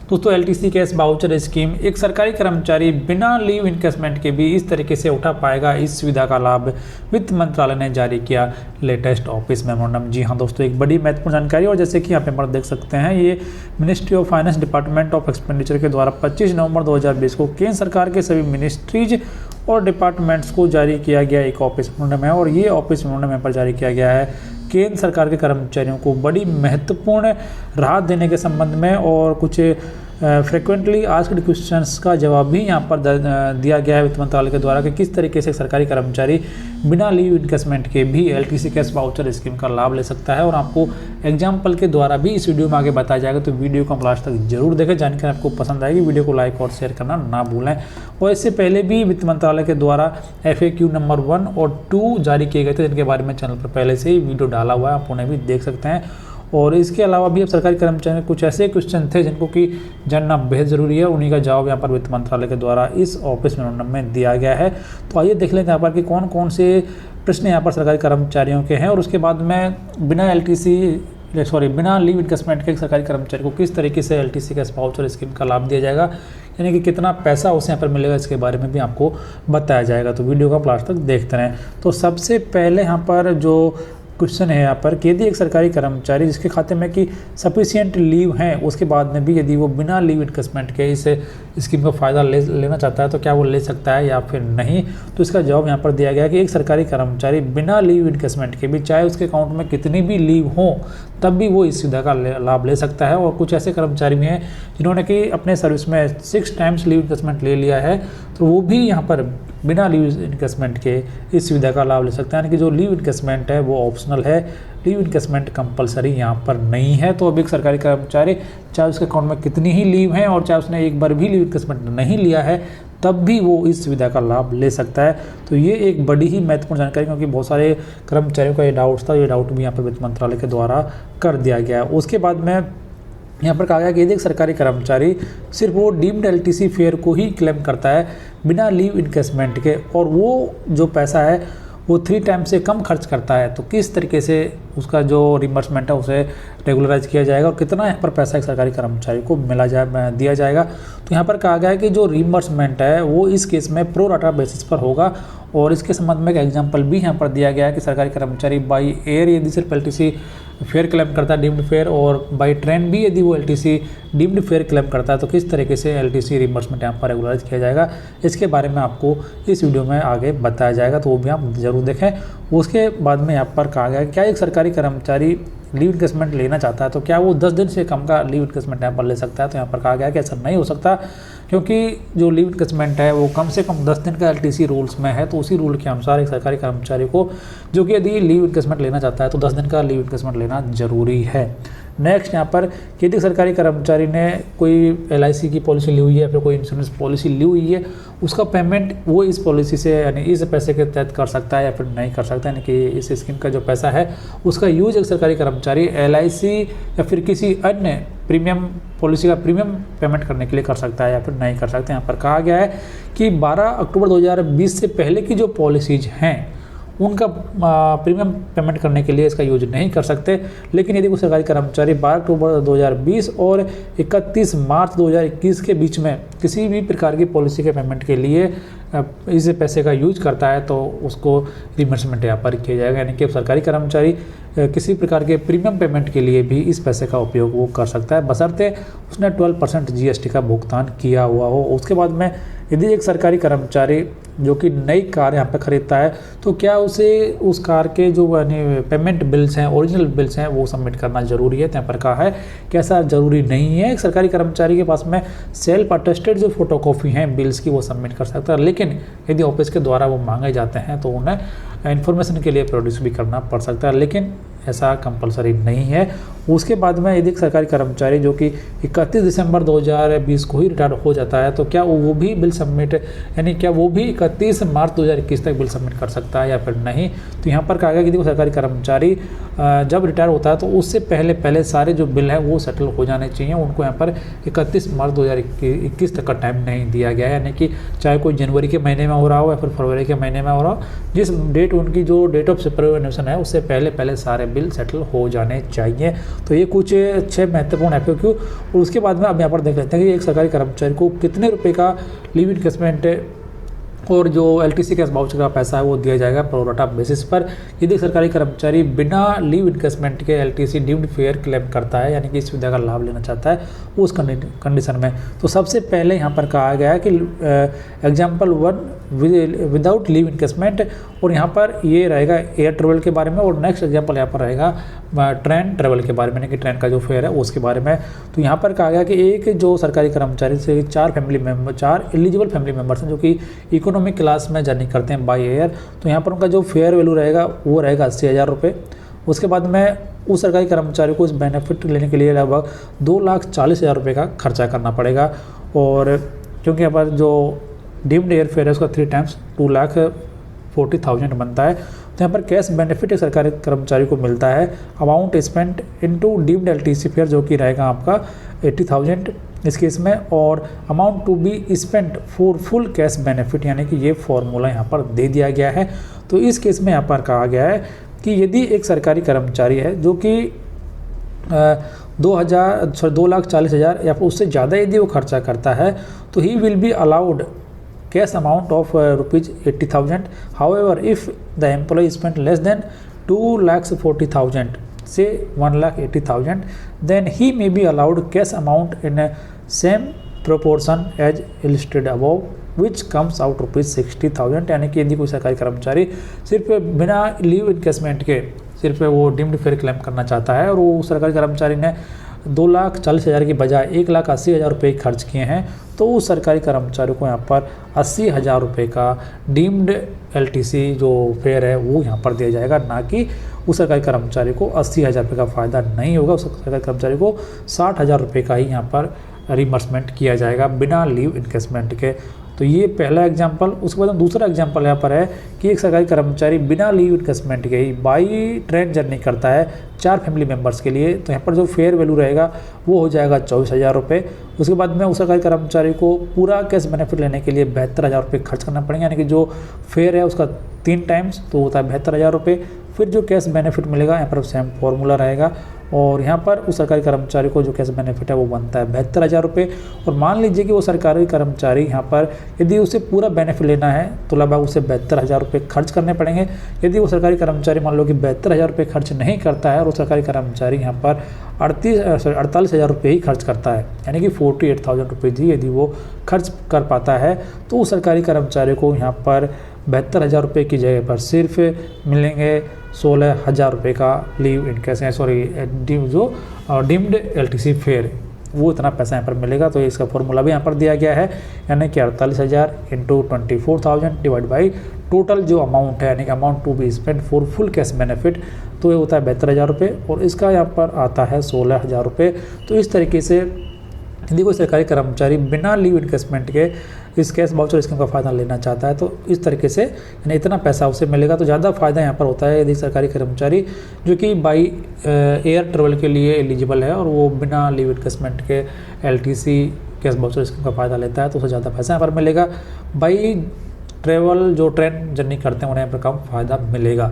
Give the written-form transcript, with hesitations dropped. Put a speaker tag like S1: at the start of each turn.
S1: दोस्तों LTC cash voucher scheme, एक सरकारी कर्मचारी बिना लीव इनकेसमेंट के भी इस तरीके से उठा पाएगा इस सुविधा का लाभ, वित्त मंत्रालय ने जारी किया लेटेस्ट ऑफिस मेमोरेंडम। जी हाँ दोस्तों, एक बड़ी महत्वपूर्ण जानकारी। और जैसे कि यहाँ पे देख सकते हैं, ये ministry of finance department of expenditure के द्वारा 25 नवंबर 2020 को केंद्र सरकार के सभी मिनिस्ट्रीज और डिपार्टमेंट्स को जारी किया गया एक ऑफिस मेमोरेंडम है। और ये ऑफिस मेमोरेंडम पर जारी किया गया है केंद्र सरकार के कर्मचारियों को बड़ी महत्वपूर्ण राहत देने के संबंध में, और कुछ फ्रिक्वेंटली आस्क्ड क्वेश्चंस का जवाब भी यहाँ पर दिया गया है वित्त मंत्रालय के द्वारा कि किस तरीके से सरकारी कर्मचारी बिना लीव इनकेसमेंट के भी एलटीसी कैश वाउचर स्कीम का लाभ ले सकता है। और आपको एग्जाम्पल के द्वारा भी इस वीडियो में आगे बताया जाएगा, तो वीडियो को लास्ट तक जरूर देखें, जानकारी आपको पसंद आएगी। वीडियो को लाइक और शेयर करना ना भूलें। और इससे पहले भी वित्त मंत्रालय के द्वारा FAQ नंबर 1 और 2 जारी किए गए थे, जिनके बारे में चैनल पर पहले से ही वीडियो डाला हुआ है, आप उन्हें भी देख सकते हैं। और इसके अलावा भी अब सरकारी कर्मचारी में कुछ ऐसे क्वेश्चन थे जिनको कि जानना बेहद ज़रूरी है, उन्हीं का जवाब यहाँ पर वित्त मंत्रालय के द्वारा इस ऑफिस मेमोरेंडम में दिया गया है। तो आइए देख लेते हैं यहाँ पर कि कौन कौन से प्रश्न यहाँ पर सरकारी कर्मचारियों के हैं, और उसके बाद में बिना लीव इनकेसमेंट के सरकारी कर्मचारी को किस तरीके से एलटीसी कैश वाउचर स्कीम का लाभ दिया जाएगा, यानी कि कितना पैसा उसे यहाँ पर मिलेगा, इसके बारे में भी आपको बताया जाएगा। तो वीडियो का लास्ट तक देखते रहें। तो सबसे पहले यहाँ पर जो क्वेश्चन है यहाँ पर कि यदि एक सरकारी कर्मचारी जिसके खाते में कि सफिशिएंट लीव हैं, उसके बाद में भी यदि वो बिना लीव इनकेसमेंट के इस स्कीम का फ़ायदा लेना चाहता है, तो क्या वो ले सकता है या फिर नहीं। तो इसका जवाब यहाँ पर दिया गया कि एक सरकारी कर्मचारी बिना लीव इनकेसमेंट के भी, चाहे उसके अकाउंट में कितनी भी लीव हो, तब भी वो इस सुविधा का लाभ ले सकता है। और कुछ ऐसे कर्मचारी भी हैं जिन्होंने कि अपने सर्विस में 6 टाइम्स लीव इनकेसमेंट ले लिया है, तो वो भी यहाँ पर बिना लीव इनकेसमेंट के इस सुविधा का लाभ ले सकते हैं। यानी कि जो लीव इनकेसमेंट है वो ऑप्शनल है, लीव इनकेसमेंट कंपलसरी यहाँ पर नहीं है। तो अब एक सरकारी कर्मचारी चाहे उसके अकाउंट में कितनी ही लीव है और चाहे उसने एक बार भी लीव इनकेसमेंट नहीं लिया है, तब भी वो इस सुविधा का लाभ ले सकता है। तो ये एक बड़ी ही महत्वपूर्ण जानकारी, क्योंकि बहुत सारे कर्मचारियों का ये डाउट था, ये डाउट भी यहाँ पर वित्त मंत्रालय के द्वारा कर दिया गया है। उसके बाद में यहाँ पर कहा गया कि यदि एक सरकारी कर्मचारी सिर्फ वो डीम्ड एलटीसी फेयर को ही क्लेम करता है बिना लीव इनकेसमेंट के, और वो जो पैसा है वो 3 टाइम से कम खर्च करता है, तो किस तरीके से उसका जो रिम्बर्समेंट है उसे रेगुलराइज किया जाएगा और कितना यहाँ पर पैसा एक सरकारी कर्मचारी को दिया जाएगा। तो यहाँ पर कहा गया है कि जो रिम्बर्समेंट है वो इस केस में प्रो राटा बेसिस पर होगा। और इसके संबंध में एक एग्जांपल भी यहाँ पर दिया गया है कि सरकारी कर्मचारी बाई एयर यदि सिर्फ एलटीसी फेयर क्लेम करता है डीम्ड फेयर, और बाई ट्रेन भी यदि वो एलटीसी डीम्ड फेयर क्लेम करता है, तो किस तरीके से एलटीसी रिम्बर्समेंट यहाँ पर रेगुलराइज किया जाएगा, इसके बारे में आपको इस वीडियो में आगे बताया जाएगा, तो वो भी आप जरूर देखें। उसके बाद में यहाँ पर कहा गया है क्या एक सरकारी कर्मचारी लीव इनकेसमेंट लेना चाहता है, तो क्या वो 10 दिन से कम का लीव इनकेसमेंट यहाँ पर ले सकता है। तो यहाँ पर कहा गया है कि ऐसा नहीं हो सकता, क्योंकि जो लीव इनकेसमेंट है वो कम से कम 10 दिन का एलटीसी रूल्स में है। तो उसी रूल के अनुसार एक सरकारी कर्मचारी को जो कि यदि लीव इनकेसमेंट लेना चाहता है तो 10 दिन का लीव इनकेसमेंट लेना जरूरी है। नेक्स्ट यहाँ पर यदि सरकारी कर्मचारी ने कोई LIC की पॉलिसी ली हुई है, फिर कोई इंश्योरेंस पॉलिसी ली हुई है, उसका पेमेंट वो इस पॉलिसी से यानी इस पैसे के तहत कर सकता है या फिर नहीं कर सकता, यानी कि इस स्कीम का जो पैसा है उसका यूज एक सरकारी कर्मचारी LIC या फिर किसी अन्य प्रीमियम पॉलिसी का प्रीमियम पेमेंट करने के लिए कर सकता है या फिर नहीं कर सकता। यहाँ पर कहा गया है कि 12 अक्टूबर 2020 से पहले की जो पॉलिसीज हैं उनका प्रीमियम पेमेंट करने के लिए इसका यूज नहीं कर सकते। लेकिन यदि कोई सरकारी कर्मचारी 12 अक्टूबर 2020 और 31 मार्च 2021 के बीच में किसी भी प्रकार की पॉलिसी के पेमेंट के लिए इस पैसे का यूज करता है, तो उसको रिइंबर्समेंट यहाँ पर किया जाएगा। यानी कि सरकारी कर्मचारी किसी प्रकार के प्रीमियम पेमेंट के लिए भी इस पैसे का उपयोग वो कर सकता है, बशर्ते उसने 12% GST का भुगतान किया हुआ हो। उसके बाद में यदि एक सरकारी कर्मचारी जो कि नई कार यहाँ पर खरीदता है, तो क्या उसे उस कार के जो पेमेंट बिल्स हैं, ओरिजिनल बिल्स हैं, वो सबमिट करना जरूरी है। यहाँ पर कहा है कि ऐसा जरूरी नहीं है। एक सरकारी कर्मचारी के पास में सेल्फ अटेस्टेड जो फोटोकॉपी हैं बिल्स की वो सबमिट कर सकता है, लेकिन यदि ऑफिस के द्वारा वो मांगे जाते हैं तो उन्हें इन्फॉर्मेशन के लिए प्रोड्यूस भी करना पड़ सकता है, लेकिन ऐसा कंपलसरी नहीं है। उसके बाद में यदि सरकारी कर्मचारी जो कि 31 दिसंबर 2020 को ही रिटायर हो जाता है, तो क्या वो भी बिल सबमिट यानी क्या वो भी 31 मार्च 2021 तक बिल सबमिट कर सकता है या फिर नहीं। तो यहाँ पर कहा गया कि देखो सरकारी कर्मचारी जब रिटायर होता है तो उससे पहले सारे जो बिल है वो सेटल हो जाने चाहिए। उनको यहाँ पर 31 मार्च 2021 तक का टाइम नहीं दिया गया है, यानी कि चाहे कोई जनवरी के महीने में हो रहा हो या फिर फरवरी के महीने में हो रहा हो, जिस डेट उनकी जो डेट ऑफ सुपरएनुएशन है उससे पहले सारे बिल सेटल हो जाने चाहिए। तो ये कुछ 6 महत्वपूर्ण FAQ, और उसके बाद में अब यहाँ पर देख लेते हैं कि एक सरकारी कर्मचारी को कितने रुपए का लीव इनकेसमेंट और जो LTC कैश वाउचर का पैसा है वो दिया जाएगा प्रोराटा बेसिस पर। यदि सरकारी कर्मचारी बिना लीव इन्वेस्टमेंट के LTC डीम्ड फेयर क्लेम करता है, यानी कि इस सुविधा का लाभ लेना चाहता है उस कंडीशन में, तो सबसे पहले यहाँ पर कहा गया है कि एग्जाम्पल 1 विदाउट लीव इन्वेस्टमेंट, और यहाँ पर ये रहेगा एयर ट्रेवल के बारे में, और नेक्स्ट एग्जाम्पल यहाँ पर रहेगा ट्रेन ट्रेवल के बारे में, यानी कि ट्रेन का जो फेयर है उसके बारे में। तो यहाँ पर कहा गया कि एक जो सरकारी कर्मचारी से 4 एलिजिबल फैमिली मेम्बर्स हैं जो कि इकोनॉमिक क्लास में जर्नी करते हैं बाय एयर, तो यहाँ पर उनका जो फेयर वैल्यू रहेगा वो रहेगा 80,000 रुपये। उसके बाद में उस सरकारी कर्मचारी को इस बेनिफिट लेने के लिए लगभग 2,40,000 रुपये का खर्चा करना पड़ेगा, और क्योंकि यहाँ पर जो डीम्ड एयर फेयर है उसका 3 टाइम्स 2,40,000 बनता है। तो यहाँ पर कैश बेनिफिट एक सरकारी कर्मचारी को मिलता है amount spent into deemed LTC fare, जो कि रहेगा आपका 80,000 इस केस में, और amount to be spent for full cash benefit, यानी कि ये फॉर्मूला यहाँ पर दे दिया गया है। तो इस केस में यहाँ पर कहा गया है कि यदि एक सरकारी कर्मचारी है जो कि 2,40,000 या फिर उससे ज़्यादा यदि वो खर्चा करता है, तो ही will be allowed cash amount of ₹80,000। However if the employee spent less than 2,40,000 से 1,80,000, then he may be allowed cash amount in a same proportion as illustrated above, which comes out ₹60,000। यानी कि यदि कोई सरकारी कर्मचारी सिर्फ बिना लीव इन्वेस्टमेंट के सिर्फ वो डीम्ड फेयर क्लेम करना चाहता है, और वो सरकारी कर्मचारी ने 2,40,000 की बजाय 1,80,000 रुपये खर्च किए हैं, तो उस सरकारी कर्मचारी को यहाँ पर 80,000 रुपये का डीम्ड LTC जो फेयर है वो यहाँ पर दिया जाएगा, ना कि उस सरकारी कर्मचारी को 80,000 रुपये का फ़ायदा नहीं होगा। उस सरकारी कर्मचारी को 60,000 रुपये का ही यहाँ पर रिमर्समेंट किया जाएगा बिना लीव इन्वेस्टमेंट के। तो ये पहला एग्जाम्पल। उसके बाद दूसरा एग्जाम्पल यहाँ पर है कि एक सरकारी कर्मचारी बिना लीव इन्वेस्टमेंट के ही बाई ट्रेन जर्नी करता है 4 फैमिली मेम्बर्स के लिए, तो यहाँ पर जो फेयर वैल्यू रहेगा वो हो जाएगा 24,000 रुपये। उसके बाद में उस सरकारी कर्मचारी को पूरा कैश बेनिफिट लेने के लिए 72,000 रुपये खर्च करना पड़ेंगे, यानी कि जो फेयर है उसका 3 टाइम्स तो होता है 72,000 रुपये। फिर जो कैश बेनिफिट मिलेगा यहाँ पर सेम फॉर्मूला रहेगा, और यहाँ पर उस सरकारी कर्मचारी को जो कैश बेनिफिट है वो बनता है 72,000 रुपये। और मान लीजिए कि वो सरकारी कर्मचारी यहाँ पर यदि उसे पूरा बेनिफिट लेना है तो लगभग उसे 72,000 रुपये खर्च करने पड़ेंगे। यदि वो सरकारी कर्मचारी मान लो कि 72,000 रुपये खर्च नहीं करता है और वो सरकारी कर्मचारी यहाँ पर 48,000 रुपये ही खर्च करता है, यानी कि 48,000 रुपये ही यदि वो खर्च कर पाता है, तो उस सरकारी कर्मचारी को यहाँ पर 72,000 रुपये की जगह पर सिर्फ मिलेंगे 16,000 रुपये का लीव डीम्ड LTC फेयर, वो इतना पैसा यहाँ पर मिलेगा। तो इसका फॉर्मूला भी यहाँ पर दिया गया है, यानी कि 48,000 इंटू 24,000 डिवाइड बाई टोटल जो अमाउंट है, यानी कि amount to be spend for full cash benefit, तो ये होता है 72,000 रुपये, और इसका यहाँ पर आता है 16,000 रुपये। तो इस तरीके से यदि कोई सरकारी कर्मचारी बिना लीव इन्वेस्टमेंट के इस कैश वाउचर स्कीम का फ़ायदा लेना चाहता है, तो इस तरीके से यानी इतना पैसा उसे मिलेगा। तो ज़्यादा फ़ायदा यहाँ पर होता है यदि सरकारी कर्मचारी जो कि बाई एयर ट्रेवल के लिए एलिजिबल है और वो बिना लीव इन्वेस्टमेंट के LTC कैश वाउचर स्कीम का फ़ायदा लेता है, तो उसे ज़्यादा पैसा यहाँ पर मिलेगा। बाई ट्रेवल जो ट्रेन जर्नी करते हैं उन्हें यहाँ पर कम फ़ायदा मिलेगा।